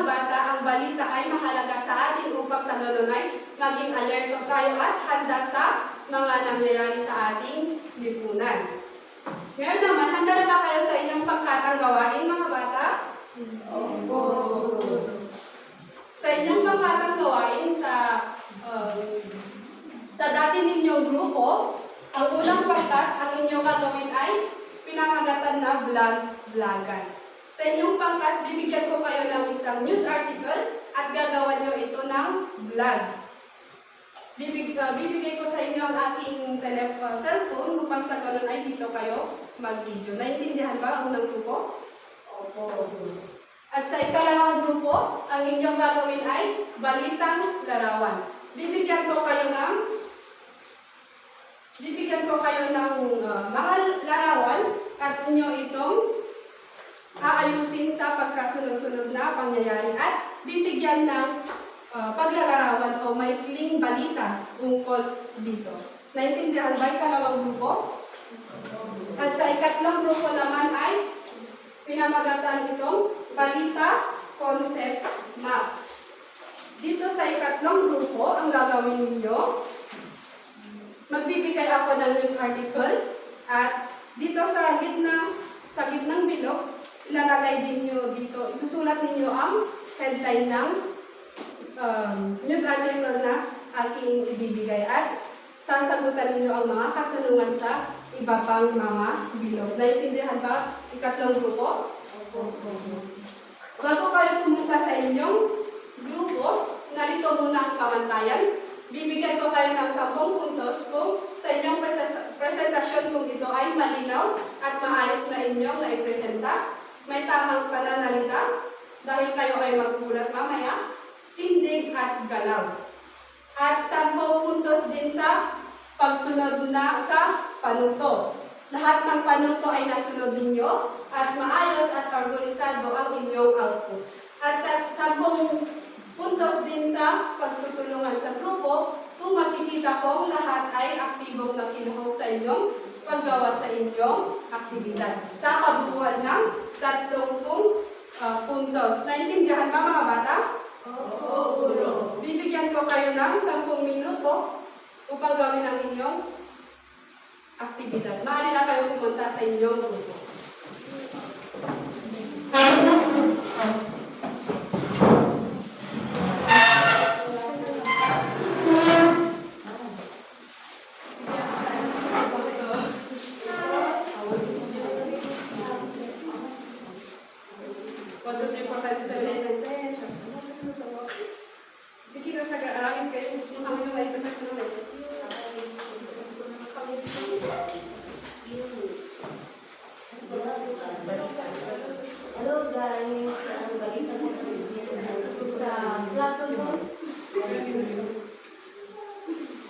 mga bata, ang balita ay mahalaga sa atin upang sa ganun ay maging alerto tayo at handa sa mga nangyayari sa ating lipunan. Ngayon naman, handa na ba kayo sa inyong pangkatang gawain, mga bata? Opo. Sa inyong pangkatang gawain sa dati ninyong grupo, ang unang pangkat, ang inyong gagawin ay pinangagatan na vlog-vlogan. Sa inyong pangkat, bibigyan ko kayo ng isang news article at gagawa nyo ito ng vlog. Bibigay ko sa inyo ang aking cellphone upang sa ganun ay dito kayo mag-video. Naintindihan ba ang unang grupo? Opo. At sa ikalawang grupo, ang inyong gagawin ay balitang larawan. Bibigyan ko kayo ng mga larawan at inyo itong aayusin sa pagkasunod-sunod na pangyayari at bibigyan ng paglalarawan o maikling balita tungkol dito. Naintindihan ba ikalawang grupo? At sa ikatlong grupo naman ay pinamagatan itong balita concept map. Dito sa ikatlong grupo, ang gagawin ninyo, magbibigay ako ng news article at dito sa gitnang bilog, ilalagay din nyo dito, isusulat ninyo ang headline ng news article na aking ibibigay at sasagutan ninyo ang mga katanungan sa iba pang mga bilog. Naintindihan ba ikatlong grupo? Bago kayo pumunta sa inyong grupo, narito muna ang pamantayan. Bibigyan ko kayo ng 10 puntos kung sa inyong presentasyon kung ito ay malinaw at maayos na inyong naipresenta. May tamang pananalita dahil kayo ay magkulat mamaya, tindig at galaw. At 10 puntos din sa pagsunod na sa panuto. Lahat ng panuto ay nasunod ninyo at maayos at organisado ang inyong output. At 10 puntos din sa pagtutulungan sa grupo kung makikita kong lahat ay aktibong nakiluhok sa inyong paggawa sa inyong aktibidad. Sa kabuuan ng 30 puntos. Naintindihan ba mga bata? Oo. Bibigyan ko kayo ng 10 minuto upang gawin ang inyong aktibidad. Maaari na kayo pumunta sa inyong grupo.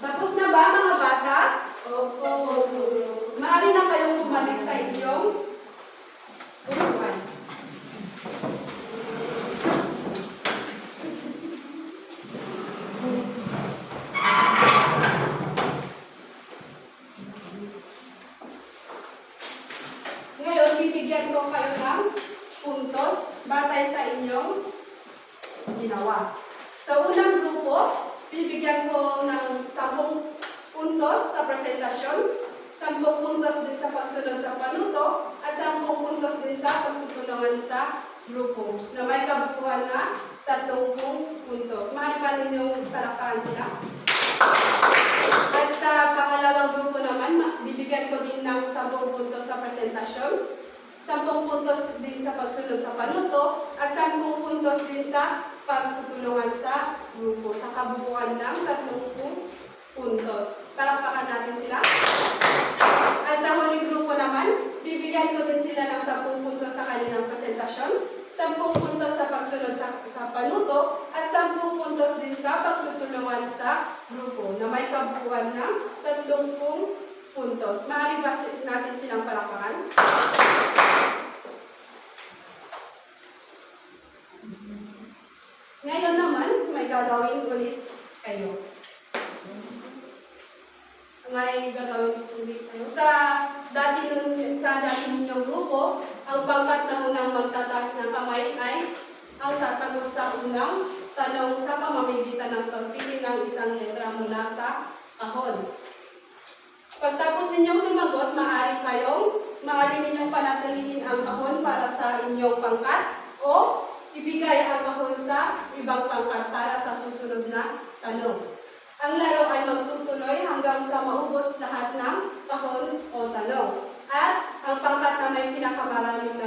Tapos na ba mga bata? Opo. Maaari na kayong bumalik sa inyong upuan. Ngayon, bibigyan ko kayo ng puntos batay sa inyong ginawa. Sa unang grupo, bibigyan ko ng 10 puntos sa presentasyon, 10 puntos din sa pagsunod sa panuto, at 10 puntos din sa pagtutulungan sa grupo na may kabuuan na 30 puntos. Maaari pa ninyong palakpakan sila. At sa pangalawang grupo naman, bibigyan ko din ng 10 puntos sa presentasyon, 10 puntos din sa pagsunod sa panuto, at 10 puntos din sa pagtutulungan sa grupo sa kabuuan ng 30 puntos. Palakpakan natin sila. At sa huling grupo naman, bibigyan ko din sila ng 10 puntos sa kanilang presentasyon, 10 puntos sa pagsunod sa panuto, at 10 puntos din sa pagtutulungan sa grupo na may kabuuan ng 30 puntos. Maaari ba natin silang palakpakan? Ngayon naman, may gagawin ulit kayo. Sa dati ninyong grupo, ang pangkat na unang magtataas ng kamay ay ang sasagot sa unang tanong sa pamamagitan ng pagpili ng isang letra mula sa kahon. Pagtapos ninyong sumagot, maaari ninyong panatilihin ang kahon para sa inyong pangkat o ibigay ang kahon sa ibang pangkat para sa susunod na tanong. Ang laro ay magtutuloy hanggang sa maubos lahat ng kahon o tanong. At ang pangkat na may pinakamaraming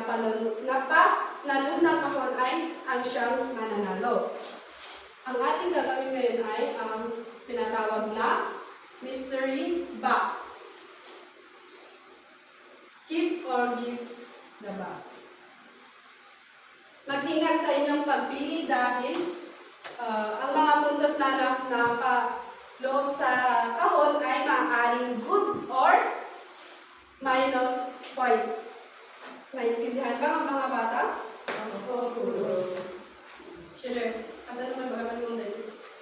napanalunan kahon ay ang siyang mananalo. Ang ating gagawin ngayon ay ang tinatawag na mystery box. Keep or give the box. Mag-ingat sa inyong pagpili dahil ang mga puntos na nakaloob sa kahon ay maaaring good or minus points. Naintindihan ba ang mga bata?